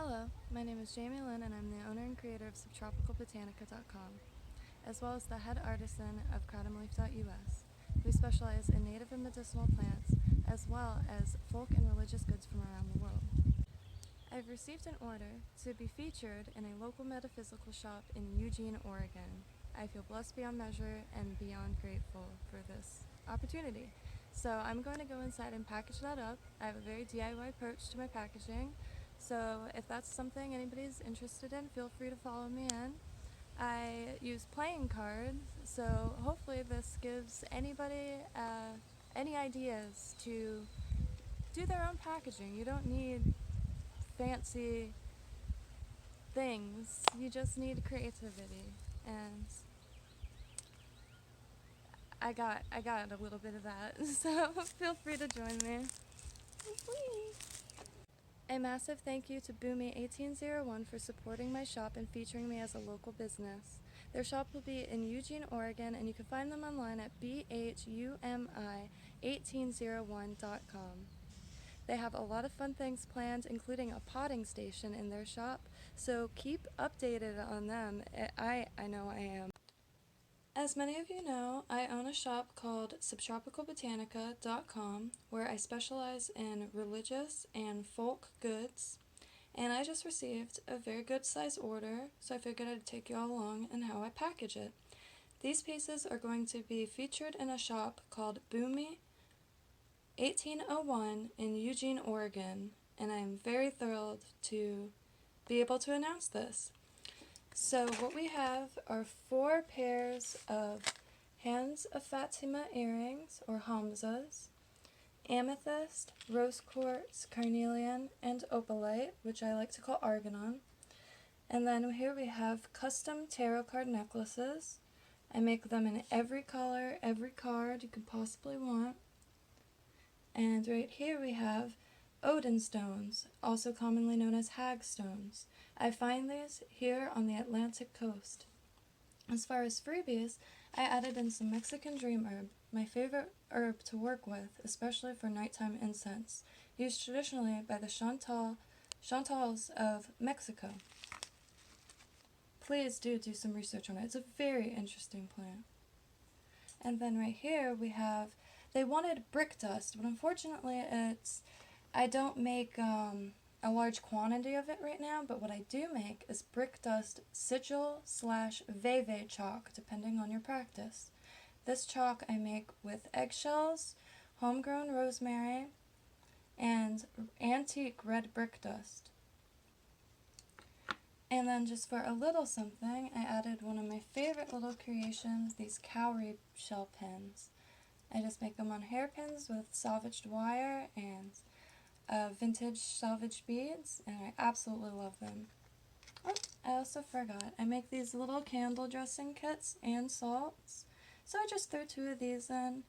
Hello, my name is Jamie Lynn and I'm the owner and creator of SubtropicalBotanica.com, as well as the head artisan of CrowdandLeaf.us. We specialize in native and medicinal plants, as well as folk and religious goods from around the world. I've received an order to be featured in a local metaphysical shop in Eugene, Oregon. I feel blessed beyond measure and beyond grateful for this opportunity. So I'm going to go inside and package that up. I have a very DIY approach to my packaging. So if that's something anybody's interested in, feel free to follow me in. I use playing cards, so hopefully this gives anybody any ideas to do their own packaging. You don't need fancy things, you just need creativity, and I got a little bit of that, so feel free to join me. A massive thank you to Boomy1801 for supporting my shop and featuring me as a local business. Their shop will be in Eugene, Oregon, and you can find them online at bhumi1801.com. They have a lot of fun things planned, including a potting station in their shop, so keep updated on them. I know I am. As many of you know, I own a shop called SubtropicalBotanica.com where I specialize in religious and folk goods, and I just received a very good size order, so I figured I'd take you all along in how I package it. These pieces are going to be featured in a shop called Boomy 1801 in Eugene, Oregon, and I'm very thrilled to be able to announce this. So what we have are 4 pairs of Hands of Fatima earrings, or Hamzas, amethyst, rose quartz, carnelian, and opalite, which I like to call argonon. And then here we have custom tarot card necklaces. I make them in every color, every card you could possibly want. And right here we have Odin stones, also commonly known as hag stones. I find these here on the Atlantic coast. As far as freebies, I added in some Mexican dream herb, my favorite herb to work with, especially for nighttime incense, used traditionally by the Chantals of Mexico. Please do some research on it. It's a very interesting plant. And then right here we have, they wanted brick dust, but unfortunately I don't make a large quantity of it right now, but what I do make is brick dust sigil / veve chalk, depending on your practice. This chalk I make with eggshells, homegrown rosemary, and antique red brick dust. And then just for a little something, I added one of my favorite little creations, these cowrie shell pins. I just make them on hairpins with salvaged wire and vintage salvage beads, and I absolutely love them. Oh, I also forgot, I make these little candle dressing kits and salts, so I just threw 2 of these in.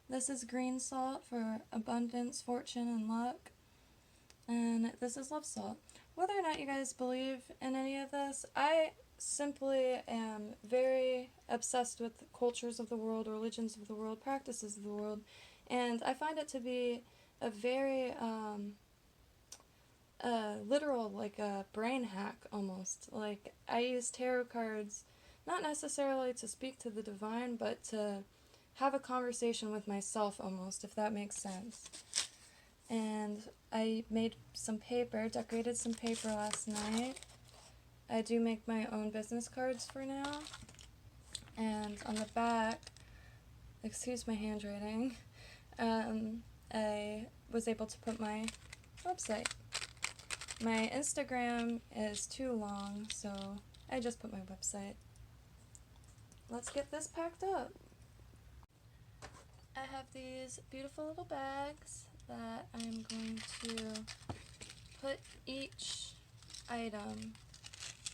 This is green salt for abundance, fortune, and luck, and this is love salt. Whether or not you guys believe in any of this, I simply am very obsessed with cultures of the world, religions of the world, practices of the world, and I find it to be a very literal, like a brain hack almost. Like, I use tarot cards not necessarily to speak to the divine, but to have a conversation with myself almost, if that makes sense. And I made some paper, decorated some paper last night. I do make my own business cards for now. And on the back, excuse my handwriting, I was able to put my website. My Instagram is too long, so I just put my website. Let's get this packed up. I have these beautiful little bags that I'm going to put each item.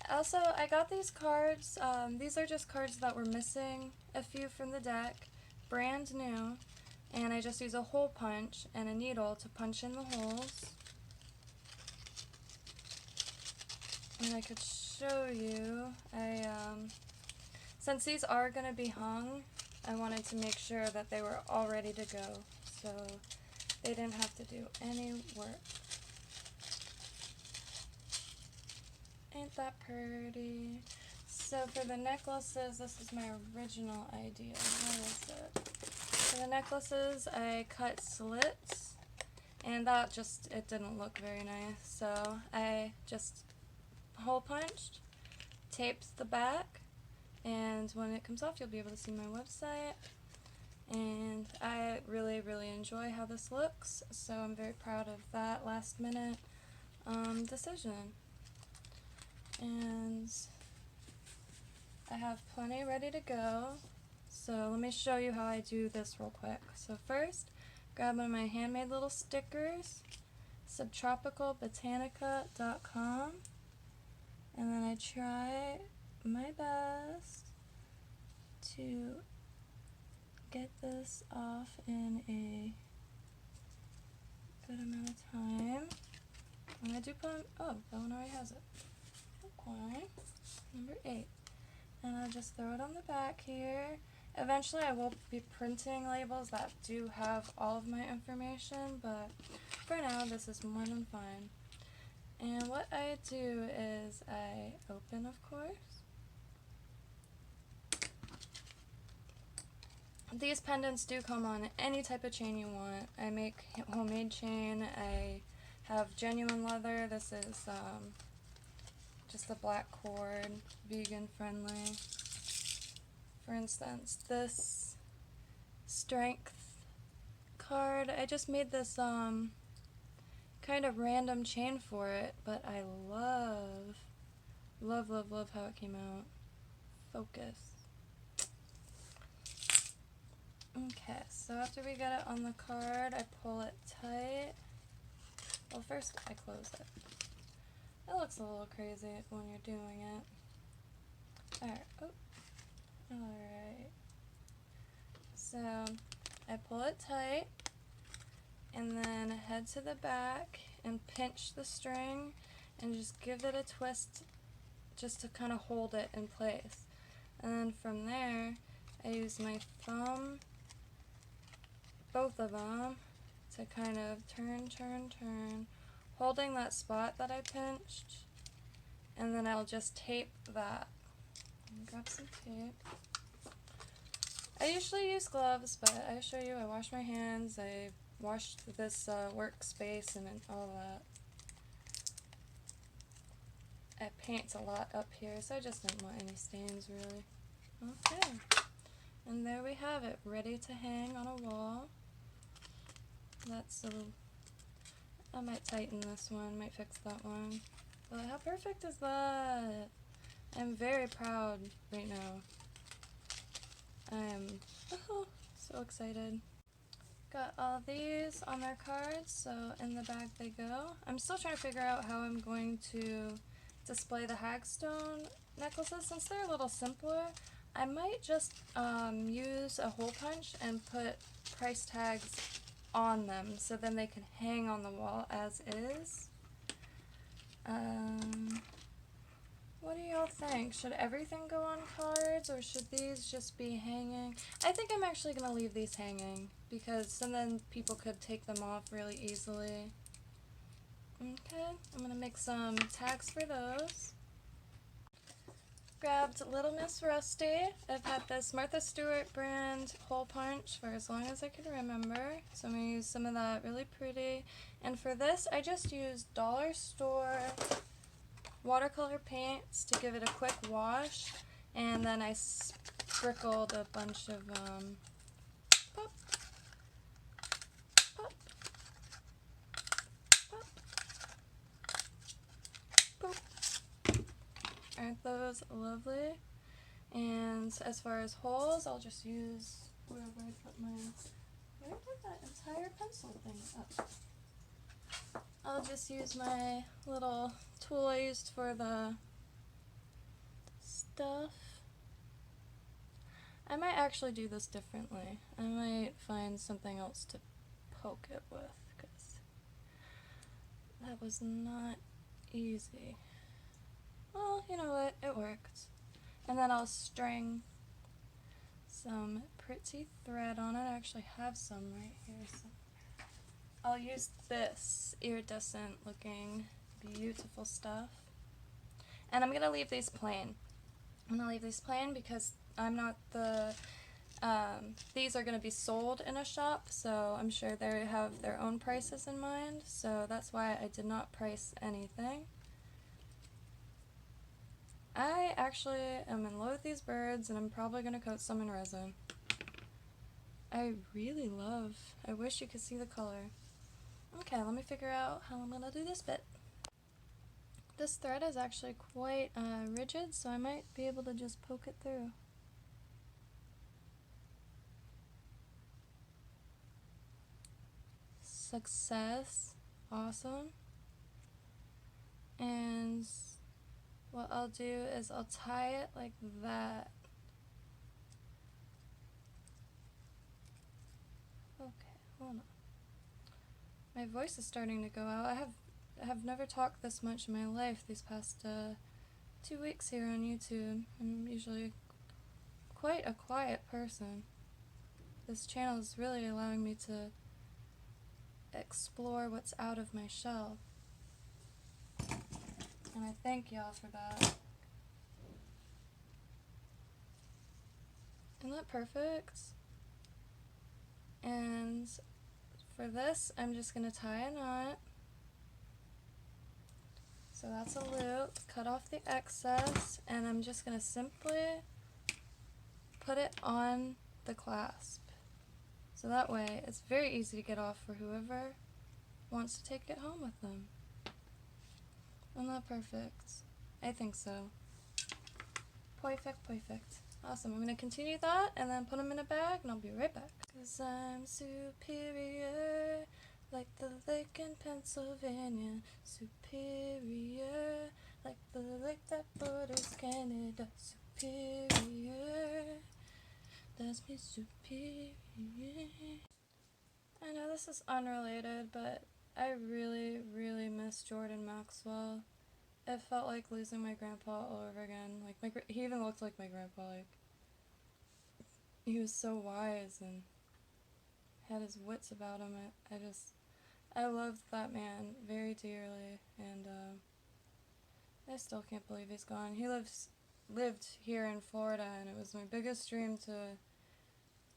Also, I got these cards. These are just cards that were missing a few from the deck, brand new, and I just use a hole punch and a needle to punch in the holes. And I could show you, since these are going to be hung, I wanted to make sure that they were all ready to go, so they didn't have to do any work. Isn't that pretty? So for the necklaces, this is my original idea. Where is it? For the necklaces, I cut slits, and that it didn't look very nice. So I just hole punched, taped the back, and when it comes off, you'll be able to see my website. And I really, really enjoy how this looks, so I'm very proud of that last minute decision. And I have plenty ready to go, so let me show you how I do this real quick. So first, grab one of my handmade little stickers, subtropicalbotanica.com, and then I try my best to get this off in a good amount of time. And I do put, oh, that one already has it. Okay, number 8. And I'll just throw it on the back here. Eventually I will be printing labels that do have all of my information, but for now this is more than fine. And what I do is I open, of course. These pendants do come on any type of chain you want. I make homemade chain. I have genuine leather. This is just a black cord, vegan friendly. For instance, this strength card, I just made this kind of random chain for it, but I love how it came out. Focus. Okay, so after we get it on the card, I pull it tight. Well, first I close it. It looks a little crazy when you're doing it. Alright. So, I pull it tight, and then head to the back and pinch the string, and just give it a twist just to kind of hold it in place. And then from there, I use my thumb, both of them, to kind of turn, holding that spot that I pinched, and then I'll just tape that. Grab some tape. I usually use gloves, but I show you, I wash my hands, I washed this workspace and all that. I paint a lot up here, so I just didn't want any stains, really. Okay, and there we have it, ready to hang on a wall. That's a little, I might tighten this one, might fix that one. But how perfect is that? I'm very proud right now. I am so excited. Got all these on their cards, so in the bag they go. I'm still trying to figure out how I'm going to display the hagstone necklaces. Since they're a little simpler, I might just use a hole punch and put price tags on them so then they can hang on the wall as is. What do y'all think? Should everything go on cards, or should these just be hanging? I think I'm actually going to leave these hanging, because then people could take them off really easily. Okay, I'm going to make some tags for those. Grabbed Little Miss Rusty. I've had this Martha Stewart brand hole punch for as long as I can remember, so I'm going to use some of that, really pretty. And for this, I just used dollar store watercolor paints to give it a quick wash, and then I sprinkled a bunch of pop, pop, pop, pop. Aren't those lovely? And as far as holes, I'll just use where did that entire pencil thing up? I'll just use my little tool I used for the stuff. I might actually do this differently. I might find something else to poke it with, because that was not easy. Well, you know what? It worked. And then I'll string some pretty thread on it. I actually have some right here. So I'll use this iridescent looking beautiful stuff. And I'm going to leave these plain. I'm going to leave these plain because I'm not the, these are going to be sold in a shop, so I'm sure they have their own prices in mind, so that's why I did not price anything. I actually am in love with these birds, and I'm probably going to coat some in resin. I really love, I wish you could see the color. Okay, let me figure out how I'm going to do this bit. This thread is actually quite rigid, so I might be able to just poke it through. Success. Awesome. And what I'll do is I'll tie it like that. Okay, hold on. My voice is starting to go out. I have never talked this much in my life these past 2 weeks here on YouTube. I'm usually quite a quiet person. This channel is really allowing me to explore what's out of my shell. And I thank y'all for that. Isn't that perfect? And for this, I'm just going to tie a knot. So that's a loop, cut off the excess, and I'm just going to simply put it on the clasp. So that way, it's very easy to get off for whoever wants to take it home with them. Isn't that perfect? I think so. Perfect, perfect. Awesome, I'm going to continue that and then put them in a bag and I'll be right back. 'Cause I'm superior, like the lake in Pennsylvania. Superior, like the lake that borders Canada. Superior, that's me superior. I know this is unrelated, but I really, really miss Jordan Maxwell. It felt like losing my grandpa all over again. Like he even looked like my grandpa. Like he was so wise and had his wits about him. I loved that man very dearly, and I still can't believe he's gone. He lived here in Florida, and it was my biggest dream to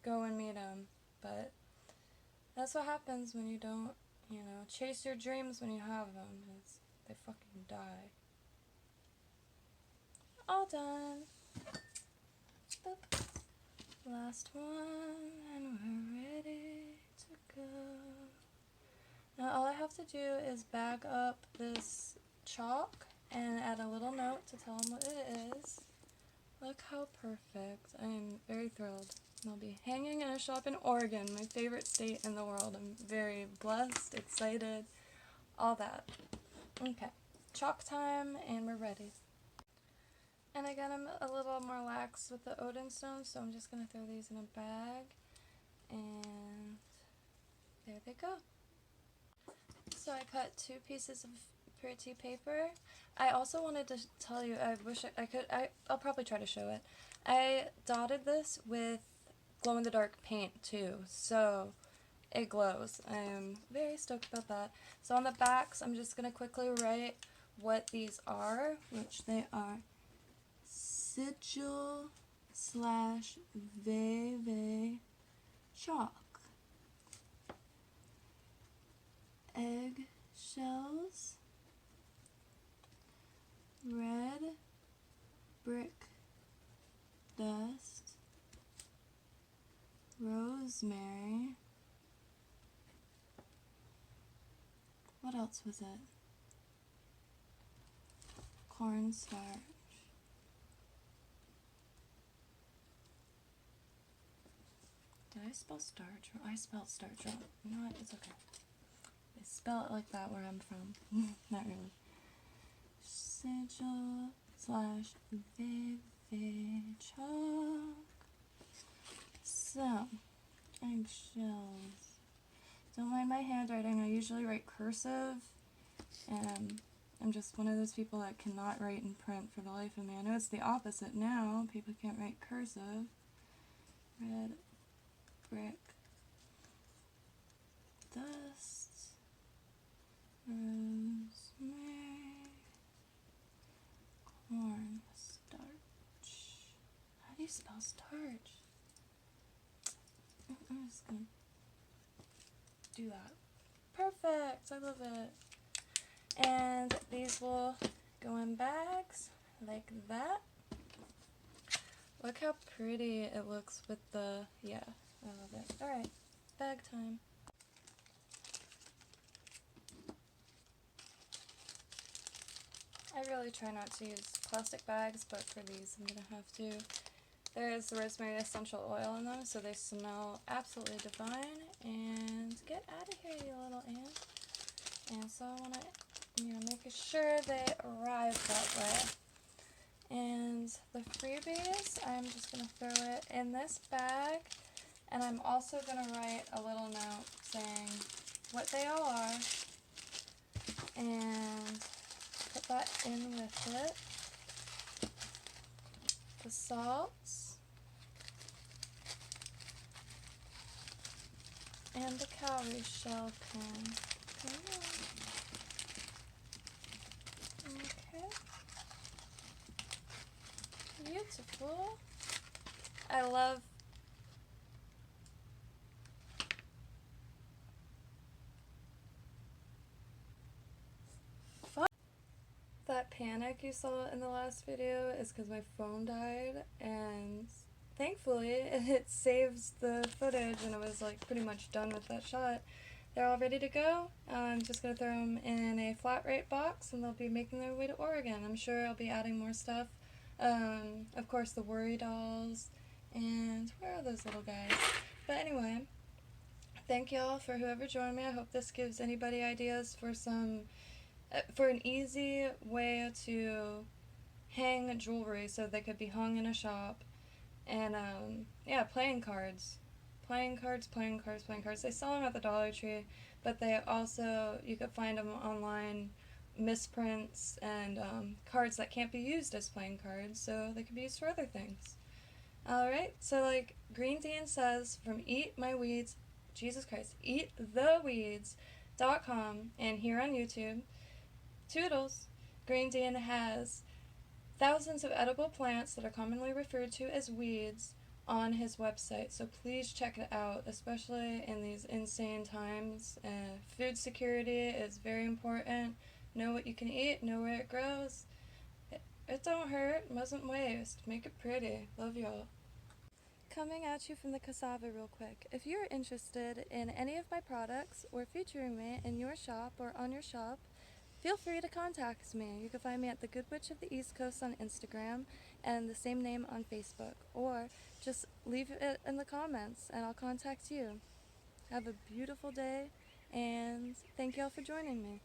go and meet him. But that's what happens when you don't, chase your dreams when you have them. Is they fucking die. All done. Boop. Last one, and we're ready to go. Now all I have to do is bag up this chalk and add a little note to tell them what it is. Look how perfect. I am very thrilled. I'll be hanging in a shop in Oregon, my favorite state in the world. I'm very blessed, excited, all that. Okay, chalk time, and we're ready. And again, I'm a little more lax with the Odin stones, so I'm just going to throw these in a bag, and there they go. So I cut 2 pieces of pretty paper. I also wanted to tell you, I wish I could, I'll probably try to show it. I dotted this with glow-in-the-dark paint too, so it glows. I am very stoked about that. So on the backs, I'm just going to quickly write what these are, which they are sigil / Veve chalk, egg shells, red brick dust, rosemary. What else was it? Cornstarch. Did I spell starch? Or I spelled starch wrong. You know what? It's okay. They spell it like that where I'm from. Not really. Sigil / Veve chalk. So, eggshells. Don't mind my handwriting. I usually write cursive, and I'm just one of those people that cannot write in print for the life of me. I know it's the opposite now. People can't write cursive. Red brick dust, rosemary, He smells starch. I'm just gonna do that. Perfect! I love it. And these will go in bags like that. Look how pretty it looks with the, yeah, I love it. Alright, bag time. I really try not to use plastic bags, but for these I'm gonna have to. There is rosemary essential oil in them, so they smell absolutely divine. And get out of here, you little ant. And so I want to, make sure they arrive that way. And the freebies, I'm just going to throw it in this bag. And I'm also going to write a little note saying what they all are. And put that in with it. The salts. And the cowrie shell pen. Come on. Okay. Beautiful. I love that panic you saw in the last video is because my phone died, and thankfully it saves the footage and it was like pretty much done with that shot. They're all ready to go. I'm just going to throw them in a flat rate box and they'll be making their way to Oregon. I'm sure I'll be adding more stuff. Of course the Worry Dolls, and where are those little guys? But anyway, thank y'all for whoever joined me. I hope this gives anybody ideas for for an easy way to hang jewelry so they could be hung in a shop. And yeah, playing cards. Playing cards. They sell them at the Dollar Tree, but they also, you could find them online, misprints and cards that can't be used as playing cards, so they can be used for other things. Alright, so like Green Dean says from Eat My Weeds, Jesus Christ, eattheweeds.com, and here on YouTube, Toodles, Green Dean has thousands of edible plants that are commonly referred to as weeds on his website, so please check it out, especially in these insane times. Food security is very important. Know what you can eat, know where it grows. It don't hurt, mustn't waste. Make it pretty. Love y'all. Coming at you from the cassava real quick. If you're interested in any of my products or featuring me in your shop or on your shop, feel free to contact me. You can find me at The Good Witch of the East Coast on Instagram and the same name on Facebook. Or just leave it in the comments and I'll contact you. Have a beautiful day, and thank y'all for joining me.